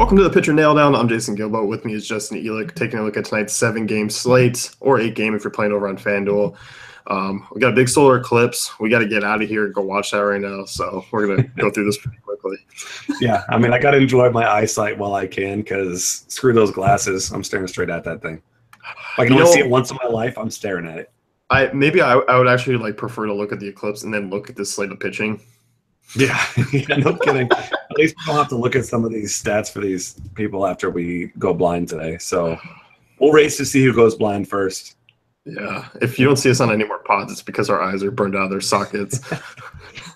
Welcome to the Pitcher Nail Down. I'm Jason Gilbo. With me is Justin Elick, taking a look at tonight's 7-game slate, or 8-game if you're playing over on FanDuel. We got a big solar eclipse. We got to get out of here and go watch that right now. So we're going to go through this pretty quickly. Yeah, I mean, I got to enjoy my eyesight while I can because screw those glasses. I'm staring straight at that thing. If I can only see it once in my life, I'm staring at it. I would actually prefer to look at the eclipse and then look at this slate of pitching. Yeah, no kidding. At least we don't have to look at some of these stats for these people after we go blind today. So we'll race to see who goes blind first. Yeah, if you don't see us on any more pods, it's because our eyes are burned out of their sockets.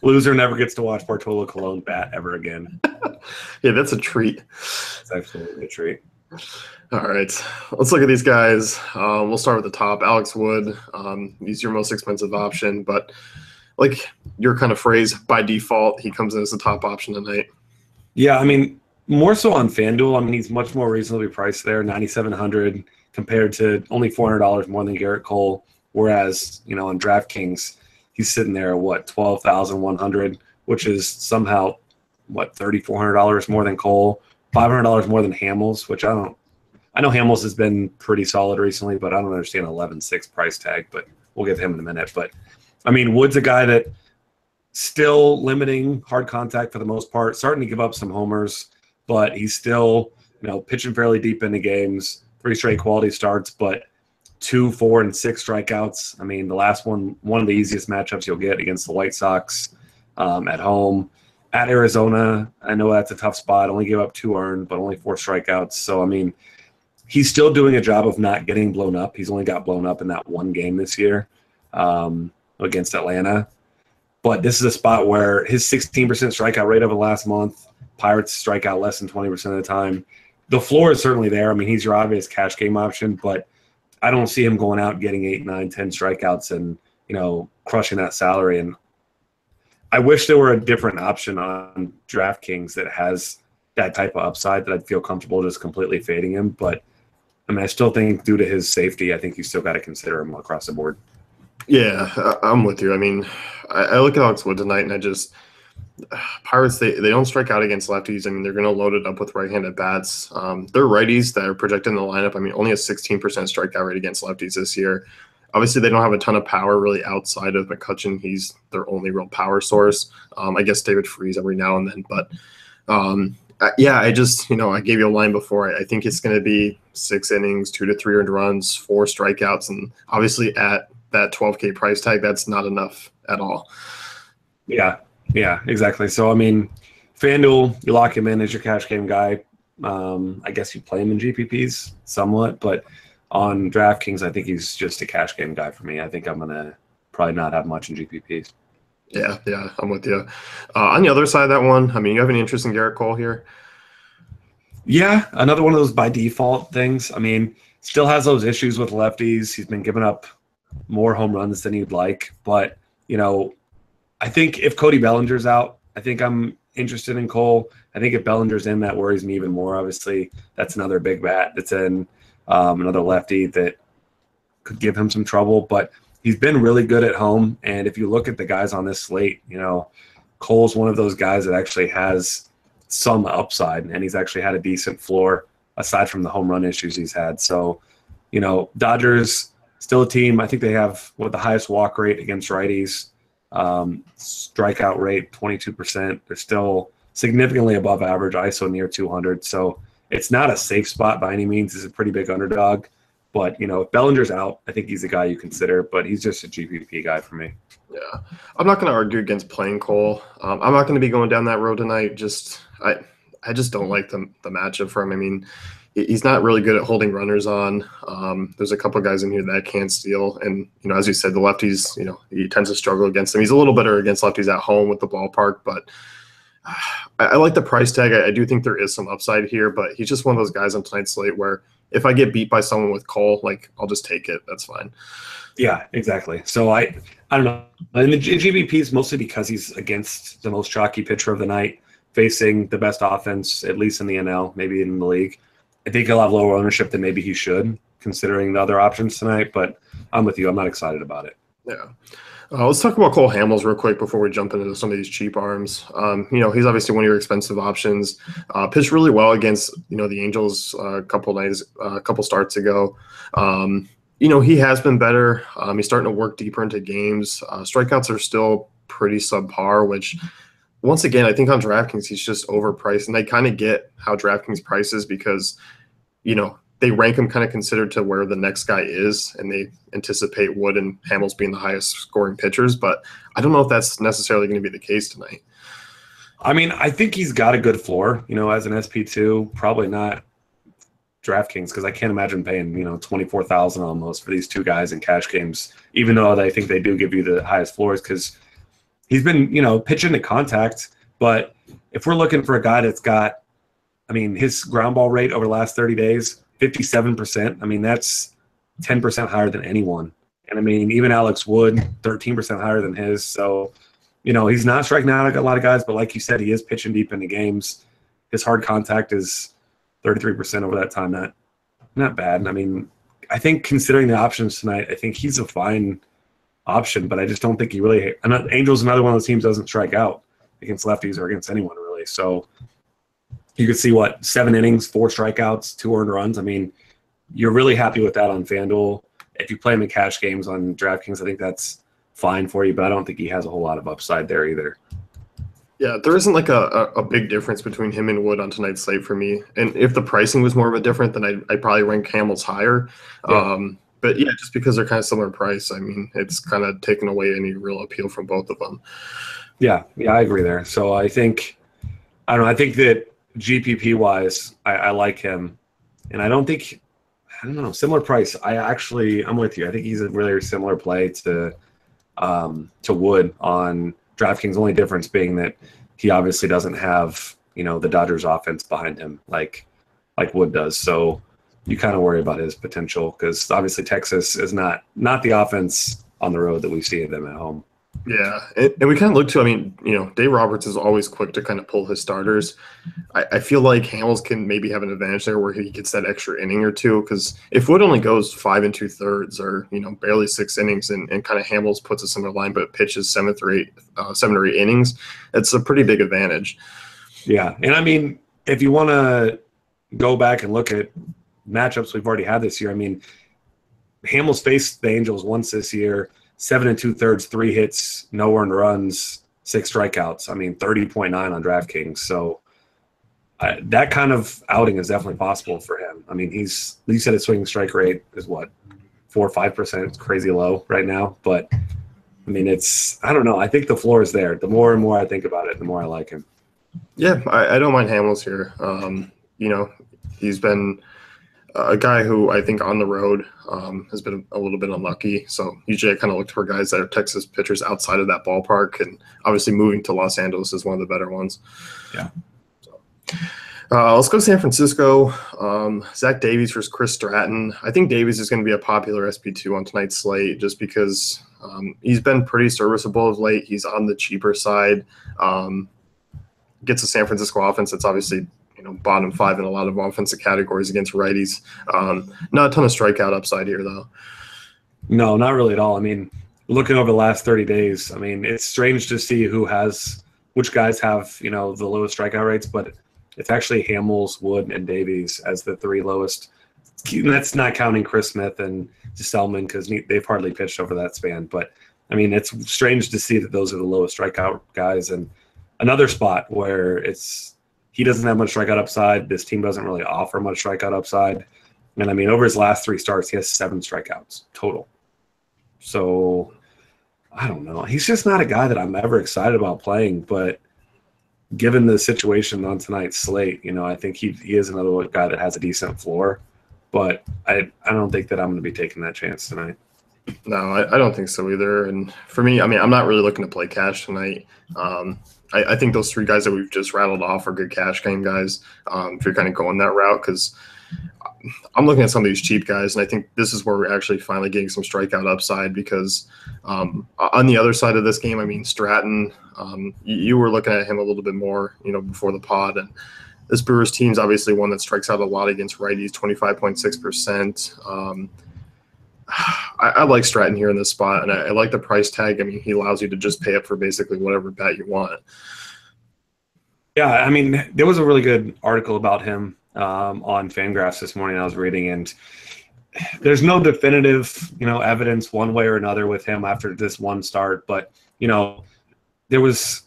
Loser never gets to watch Bartolo Colon bat ever again. Yeah, that's a treat. It's absolutely a treat. All right, let's look at these guys. We'll start with the top. Alex Wood, he's your most expensive option, but like your kind of phrase, by default, he comes in as the top option tonight. Yeah, I mean, more so on FanDuel. I mean, he's much more reasonably priced there, $9,700 compared to only $400 more than Garrett Cole. Whereas, on DraftKings, he's sitting there at what, $12,100, which is somehow $3,400 more than Cole, $500 more than Hamels, which I know Hamels has been pretty solid recently, but I don't understand 11.6 price tag. But we'll get to him in a minute. But I mean, Wood's a guy that still limiting hard contact for the most part, starting to give up some homers, but he's still, pitching fairly deep into games, 3 straight quality starts, but 2, 4, and 6 strikeouts. I mean, the last one of the easiest matchups you'll get against the White Sox at home. At Arizona, I know that's a tough spot. Only gave up 2 earned, but only 4 strikeouts. So, I mean, he's still doing a job of not getting blown up. He's only got blown up in that one game this year against Atlanta. But this is a spot where his 16% strikeout rate over the last month, Pirates strike out less than 20% of the time. The floor is certainly there. I mean, he's your obvious cash game option, but I don't see him going out and getting 8, 9, 10 strikeouts and, crushing that salary. And I wish there were a different option on DraftKings that has that type of upside that I'd feel comfortable just completely fading him. But, I mean, I still think due to his safety, I think you still got to consider him across the board. Yeah, I'm with you. I mean, I look at Alex Wood tonight, and I just Pirates, they don't strike out against lefties. I mean, they're going to load it up with right-handed bats. They're righties that are projected in the lineup. I mean, only a 16% strikeout rate against lefties this year. Obviously, they don't have a ton of power really outside of McCutchen. He's their only real power source. I guess David Freese every now and then. But, yeah, I just, I gave you a line before. I think it's going to be 6 innings, 2 to 3 earned runs, 4 strikeouts. And obviously at that $12K price tag, that's not enough at all. Yeah, exactly. So, I mean, FanDuel, you lock him in as your cash game guy. I guess you play him in GPPs somewhat, but on DraftKings, I think he's just a cash game guy for me. I think I'm going to probably not have much in GPPs. Yeah, I'm with you. On the other side of that one, I mean, you have any interest in Garrett Cole here? Yeah, another one of those by default things. I mean, still has those issues with lefties. He's been giving up more home runs than he'd like. But, I think if Cody Bellinger's out, I think I'm interested in Cole. I think if Bellinger's in, that worries me even more. Obviously, that's another big bat that's in, another lefty that could give him some trouble. But he's been really good at home. And if you look at the guys on this slate, Cole's one of those guys that actually has some upside, and he's actually had a decent floor aside from the home run issues he's had. So, Dodgers still a team. I think they have the highest walk rate against righties. Strikeout rate 22%. They're still significantly above average, ISO near 200. So it's not a safe spot by any means. It's a pretty big underdog. But, if Bellinger's out, I think he's a guy you consider, but he's just a GPP guy for me. Yeah. I'm not going to argue against playing Cole. I'm not going to be going down that road tonight. I just don't like the matchup for him. I mean, he's not really good at holding runners on. There's a couple of guys in here that can steal. And, as you said, the lefties, he tends to struggle against them. He's a little better against lefties at home with the ballpark, but I like the price tag. I do think there is some upside here, but he's just one of those guys on tonight's slate where if I get beat by someone with Cole, I'll just take it. That's fine. Yeah, exactly. So I don't know. And the GBP is mostly because he's against the most chalky pitcher of the night, facing the best offense, at least in the NL, maybe in the league. I think he'll have lower ownership than maybe he should, considering the other options tonight. But I'm with you. I'm not excited about it. Yeah. Let's talk about Cole Hamels real quick before we jump into some of these cheap arms. He's obviously one of your expensive options. Pitched really well against, the Angels a couple starts ago. He has been better. He's starting to work deeper into games. Strikeouts are still pretty subpar, which once again, I think on DraftKings, he's just overpriced. And I kind of get how DraftKings prices because, they rank him kind of considered to where the next guy is, and they anticipate Wood and Hamels being the highest scoring pitchers. But I don't know if that's necessarily going to be the case tonight. I mean, I think he's got a good floor, as an SP2, probably not DraftKings, because I can't imagine paying, $24,000 almost for these two guys in cash games, even though I think they do give you the highest floors because he's been, pitching to contact. But if we're looking for a guy that's got, his ground ball rate over the last 30 days, 57%. That's 10% higher than anyone. And even Alex Wood, 13% higher than his. So, he's not striking out a lot of guys, but like you said, he is pitching deep into games. His hard contact is 33% over that time. Not bad. I think considering the options tonight, I think he's a fine option, but I just don't think he really. Angels, another one of those teams, doesn't strike out against lefties or against anyone really. So you could see 7 innings, 4 strikeouts, 2 earned runs. You're really happy with that on FanDuel. If you play him in cash games on DraftKings, I think that's fine for you, but I don't think he has a whole lot of upside there either. Yeah, there isn't a big difference between him and Wood on tonight's slate for me. And if the pricing was more of a different, then I'd probably rank Hamels higher. Yeah. But yeah, just because they're kind of similar price, it's kind of taken away any real appeal from both of them. Yeah, I agree there. So I think that GPP wise, I like him, and I don't know, similar price. I'm with you. I think he's a really similar play to Wood on DraftKings. Only difference being that he obviously doesn't have the Dodgers offense behind him like Wood does. So you kind of worry about his potential because obviously Texas is not the offense on the road that we see them at home. Yeah, and we kind of look to, Dave Roberts is always quick to kind of pull his starters. I feel like Hamels can maybe have an advantage there where he gets that extra inning or two because if Wood only goes 5 2/3 or, barely 6 innings and kind of Hamels puts us in the line but pitches 7 or 8 innings, it's a pretty big advantage. Yeah, and if you want to go back and look at matchups we've already had this year, Hamels faced the Angels once this year, 7 2/3, 3 hits, no earned runs, 6 strikeouts. 30.9 on DraftKings. So that kind of outing is definitely possible for him. You said his swinging strike rate is 4 or 5%. It's crazy low right now. But I don't know. I think the floor is there. The more and more I think about it, the more I like him. Yeah, I don't mind Hamels here. He's been a guy who I think on the road has been a little bit unlucky. So usually I kind of look for guys that are Texas pitchers outside of that ballpark, and obviously moving to Los Angeles is one of the better ones. Yeah. So, let's go to San Francisco. Zach Davies versus Chris Stratton. I think Davies is going to be a popular SP2 on tonight's slate just because he's been pretty serviceable of late. He's on the cheaper side. Gets a San Francisco offense that's obviously bottom 5 in a lot of offensive categories against righties. Not a ton of strikeout upside here, though. No, not really at all. Looking over the last 30 days, it's strange to see which guys have, the lowest strikeout rates, but it's actually Hamels, Wood, and Davies as the 3 lowest. And that's not counting Chris Smith and Gesellman because they've hardly pitched over that span. But, it's strange to see that those are the lowest strikeout guys. And another spot where he doesn't have much strikeout upside. This team doesn't really offer much strikeout upside. And over his last 3 starts, he has 7 strikeouts total. So I don't know. He's just not a guy that I'm ever excited about playing. But given the situation on tonight's slate, I think he is another guy that has a decent floor. But I don't think that I'm going to be taking that chance tonight. No, I don't think so either. And for me, I'm not really looking to play cash tonight. I think those 3 guys that we've just rattled off are good cash game guys if you're kind of going that route because I'm looking at some of these cheap guys, and I think this is where we're actually finally getting some strikeout upside because on the other side of this game, Stratton, you were looking at him a little bit more, before the pod. And this Brewers team's obviously one that strikes out a lot against righties, 25.6%. I like Stratton here in this spot, and I like the price tag. I mean, he allows you to just pay up for basically whatever bet you want. Yeah, I mean, there was a really good article about him on Fangraphs this morning I was reading, and there's no definitive, evidence one way or another with him after this one start, but there was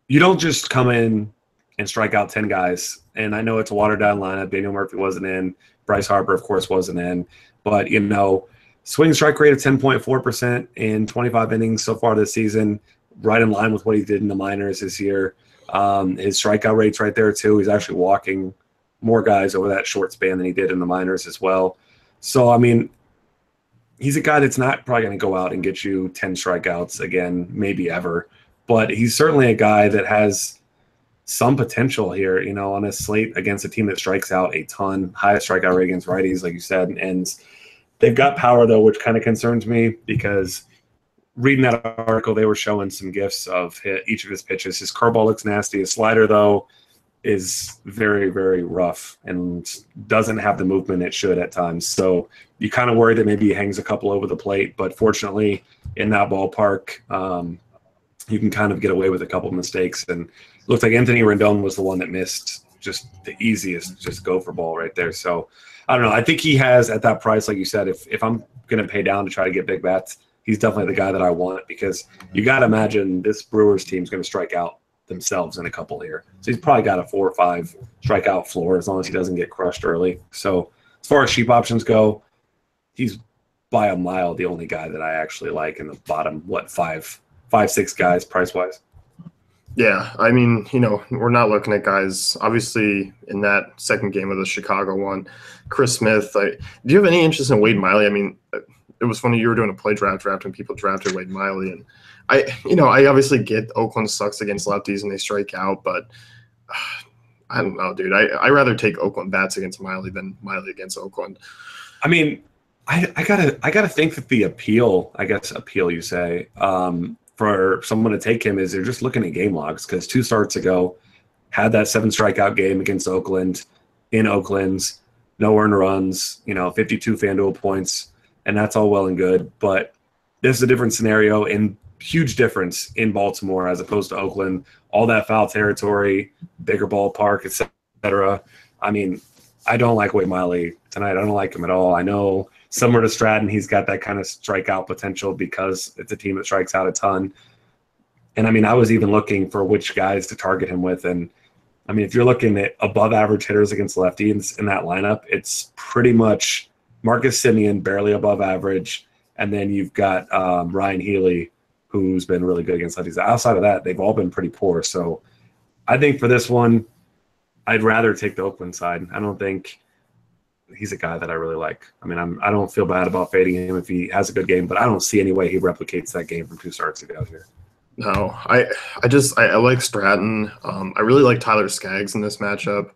you don't just come in and strike out 10 guys. And I know it's a watered down lineup. Daniel Murphy wasn't in. Bryce Harper, of course, wasn't in. But, swing strike rate of 10.4% in 25 innings so far this season, right in line with what he did in the minors this year. His strikeout rate's right there, too. He's actually walking more guys over that short span than he did in the minors as well. So, I mean, he's a guy that's not probably going to go out and get you 10 strikeouts again, maybe ever. But he's certainly a guy that has some potential here, on a slate against a team that strikes out a ton, highest strikeout rate against righties, like you said. And they've got power, though, which kind of concerns me because reading that article, they were showing some gifs of each of his pitches. His curveball looks nasty. His slider, though, is very, very rough and doesn't have the movement it should at times. So you kind of worry that maybe he hangs a couple over the plate. But fortunately, in that ballpark, you can kind of get away with a couple of mistakes. And it looks like Anthony Rendon was the one that missed just the easiest, just go for ball right there. So I don't know. I think he has at that price, like you said, if I'm going to pay down to try to get big bats, he's definitely the guy that I want because you got to imagine this Brewers team is going to strike out themselves in a couple here. So he's probably got a 4 or 5 strikeout floor as long as he doesn't get crushed early. So as far as cheap options go, he's by a mile the only guy that I actually like in the bottom, 5-6 guys price-wise. Yeah, I mean, we're not looking at guys, obviously, in that second game of the Chicago one. Chris Smith, do you have any interest in Wade Miley? I mean, it was funny you were doing a play draft and people drafted Wade Miley. And I obviously get Oakland sucks against lefties and they strike out, but I don't know, dude. I rather take Oakland bats against Miley than Miley against Oakland. I mean, I gotta think that the appeal you say, for someone to take him is they're just looking at game logs because 2 starts ago had that 7 strikeout game against Oakland in Oakland's, no earned runs, 52 FanDuel points, and that's all well and good. But this is a different scenario and huge difference in Baltimore as opposed to Oakland, all that foul territory, bigger ballpark, etc. I mean, I don't like Wade Miley tonight. I don't like him at all. I know similar to Stratton, he's got that kind of strikeout potential because it's a team that strikes out a ton. And I mean, I was even looking for which guys to target him with. And I mean, if you're looking at above average hitters against lefties in that lineup, it's pretty much Marcus Semien, barely above average. And then you've got Ryan Healy, who's been really good against lefties. Outside of that, they've all been pretty poor. So I think for this one, I'd rather take the Oakland side. I don't think he's a guy that I really like. I mean, I don't feel bad about fading him if he has a good game, but I don't see any way he replicates that game from 2 starts ago here. No, I like Stratton. I really like Tyler Skaggs in this matchup.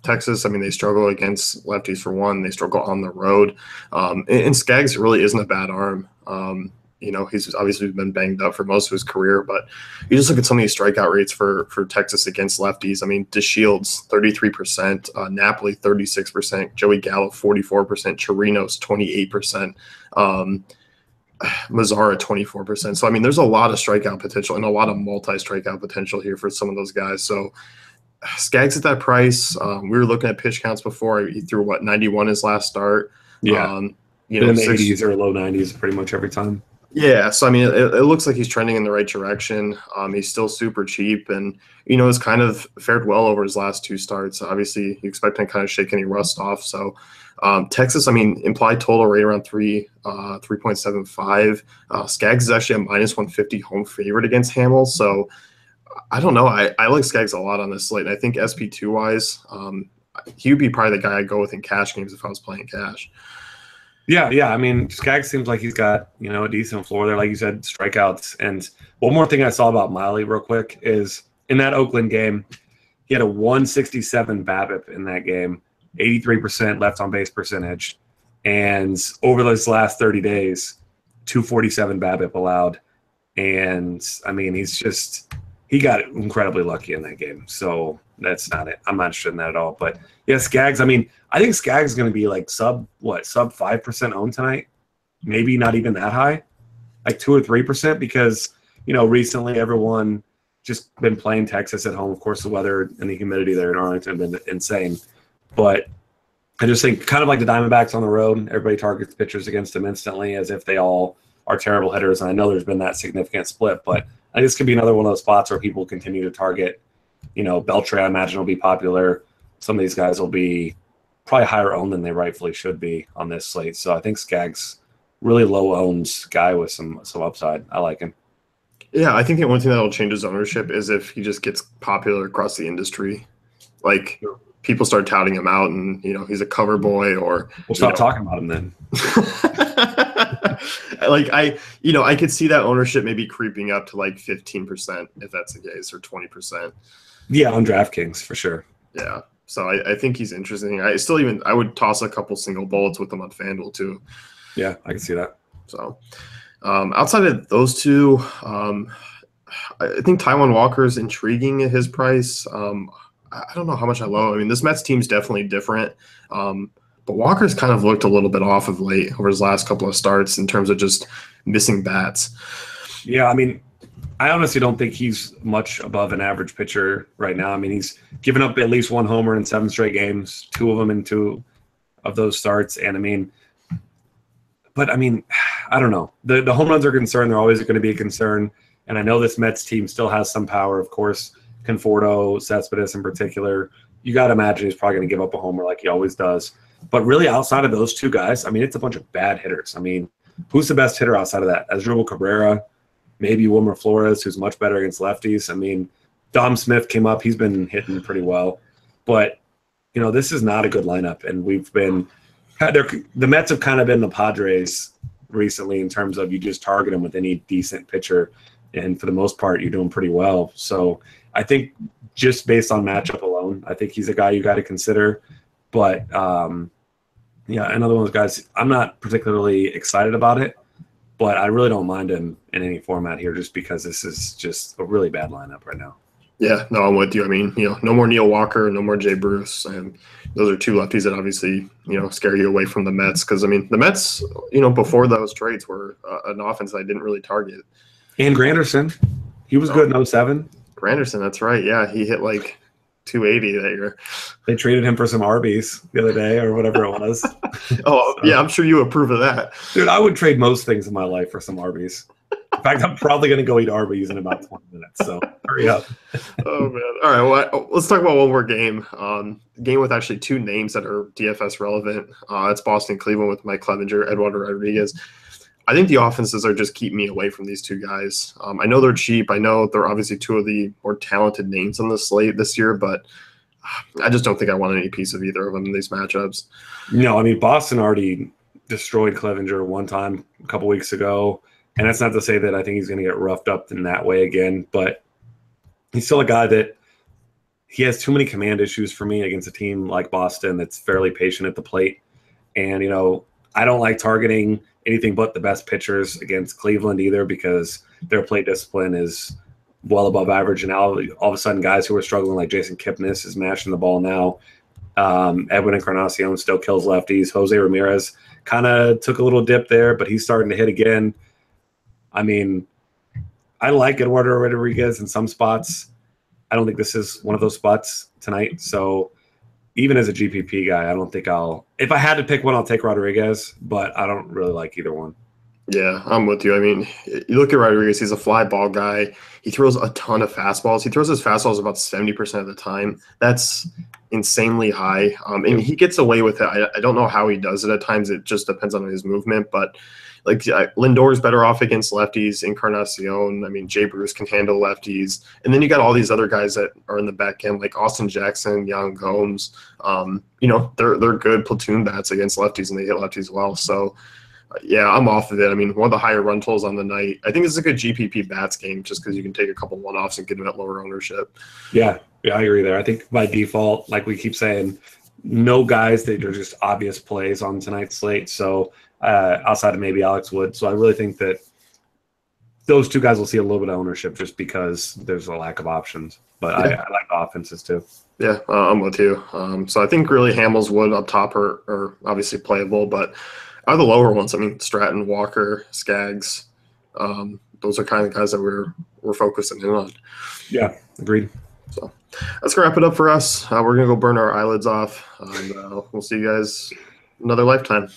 Texas, I mean, they struggle against lefties for one. They struggle on the road. And Skaggs really isn't a bad arm. He's obviously been banged up for most of his career, but you just look at some of these strikeout rates for Texas against lefties. I mean, DeShields, 33%, Napoli, 36%, Joey Gallo, 44%, Chirinos, 28%, Mazzara, 24%. So, I mean, there's a lot of strikeout potential and a lot of multi-strikeout potential here for some of those guys. So, Skaggs at that price. We were looking at pitch counts before. He threw, 91 his last start? Yeah. In the 80s or low 90s pretty much every time. Yeah, so I mean, it looks like he's trending in the right direction. He's still super cheap, and has kind of fared well over his last 2 starts. Obviously, you expect him to kind of shake any rust off. So, Texas, I mean, implied total right around 3.75. Skaggs is actually a -150 home favorite against Hamill. So, I don't know. I like Skaggs a lot on this slate. And I think SP2 wise, he would be probably the guy I'd go with in cash games if I was playing cash. Yeah. I mean, Skaggs seems like he's got, a decent floor there. Like you said, strikeouts. And one more thing I saw about Miley real quick is in that Oakland game, he had a 167 BABIP in that game, 83% left on base percentage. And over those last 30 days, 247 BABIP allowed. And I mean, he's just he got incredibly lucky in that game. So that's not it. I'm not interested in that at all. But yeah, Skaggs. I mean, I think Skaggs is going to be like sub 5% owned tonight. Maybe not even that high, like 2 or 3%, because recently everyone just been playing Texas at home. Of course, the weather and the humidity there in Arlington have been insane. But I just think kind of like the Diamondbacks on the road, everybody targets pitchers against them instantly as if they all are terrible hitters. And I know there's been that significant split, but I think this could be another one of those spots where people continue to target. Beltre, I imagine, will be popular. Some of these guys will be probably higher owned than they rightfully should be on this slate. So I think Skaggs, really low owned guy with some upside. I like him. Yeah, I think the only thing that will change his ownership is if he just gets popular across the industry. Like people start touting him out, and he's a cover boy, or we'll stop talking about him then. Like I could see that ownership maybe creeping up to like 15% if that's the case, or 20%. Yeah, on DraftKings for sure. Yeah, so I think he's interesting. I would toss a couple single bullets with him on FanDuel too. Yeah, I can see that. So outside of those two, I think Taijuan Walker is intriguing at his price. I don't know how much I love him. I mean, this Mets team's definitely different. But Walker's kind of looked a little bit off of late over his last couple of starts in terms of just missing bats. Yeah, I mean, I honestly don't think he's much above an average pitcher right now. I mean, he's given up at least 1 homer in 7 straight games, 2 of them in 2 of those starts. And I don't know. The home runs are a concern. They're always going to be a concern. And I know this Mets team still has some power, of course. Conforto, Cespedes in particular. You got to imagine he's probably going to give up a homer like he always does. But really, outside of those 2 guys, I mean, it's a bunch of bad hitters. I mean, who's the best hitter outside of that? Asdrubal Cabrera, maybe Wilmer Flores, who's much better against lefties. I mean, Dom Smith came up. He's been hitting pretty well. But, this is not a good lineup. And the Mets have kind of been the Padres recently in terms of you just target them with any decent pitcher. And for the most part, you're doing pretty well. So I think just based on matchup alone, I think he's a guy you got to consider. But, another one of those guys, I'm not particularly excited about it, but I really don't mind him in any format here just because this is just a really bad lineup right now. Yeah, no, I'm with you. I mean, no more Neil Walker, no more Jay Bruce. And those are 2 lefties that obviously, scare you away from the Mets. Because, I mean, the Mets, before those trades were an offense I didn't really target. And Granderson, he was good in 07. Granderson, that's right. Yeah, he hit like 280 that year. They traded him for some Arby's the other day or whatever it was. Yeah, I'm sure you approve of that. Dude, I would trade most things in my life for some Arby's. In fact, I'm probably going to go eat Arby's in about 20 minutes, so hurry up. Oh, man. All right, well, let's talk about one more game. Game with actually 2 names that are DFS relevant. It's Boston-Cleveland with Mike Clevinger, Eduardo Rodriguez. I think the offenses are just keeping me away from these 2 guys. I know they're cheap. I know they're obviously 2 of the more talented names on the slate this year, but I just don't think I want any piece of either of them in these matchups. No, I mean, Boston already destroyed Clevinger one time a couple weeks ago, and that's not to say that I think he's going to get roughed up in that way again, but he's still a guy that he has too many command issues for me against a team like Boston that's fairly patient at the plate. And, I don't like targeting anything but the best pitchers against Cleveland either because their plate discipline is well above average. And now all of a sudden guys who are struggling like Jason Kipnis is mashing the ball now. Edwin Encarnacion still kills lefties. Jose Ramirez kind of took a little dip there, but he's starting to hit again. I mean, I like Eduardo Rodriguez in some spots. I don't think this is one of those spots tonight. So even as a GPP guy, I don't think if I had to pick one, I'll take Rodriguez, but I don't really like either one. Yeah, I'm with you. I mean, you look at Rodriguez, he's a fly ball guy. He throws a ton of fastballs. He throws his fastballs about 70% of the time. That's insanely high. And he gets away with it. I don't know how he does it at times. It just depends on his movement. But like Lindor's better off against lefties. Encarnacion, I mean, Jay Bruce can handle lefties. And then you got all these other guys that are in the back end, like Austin Jackson, Yan Gomes. They're good platoon bats against lefties, and they hit lefties well. So, yeah, I'm off of it. I mean, one of the higher run totals on the night. I think this is a good GPP bats game just because you can take a couple one-offs and get them at lower ownership. Yeah, I agree there. I think by default, like we keep saying, no guys that are just obvious plays on tonight's slate. So outside of maybe Alex Wood. So I really think that those two guys will see a little bit of ownership just because there's a lack of options. But Yeah. I like offenses too. Yeah, I'm with you. So I think really Hamels Wood up top are obviously playable, but out of the lower ones, I mean Stratton, Walker, Skaggs, those are kind of guys that we're focusing in on. Yeah, agreed. So that's gonna wrap it up for us. We're gonna go burn our eyelids off, and we'll see you guys another lifetime.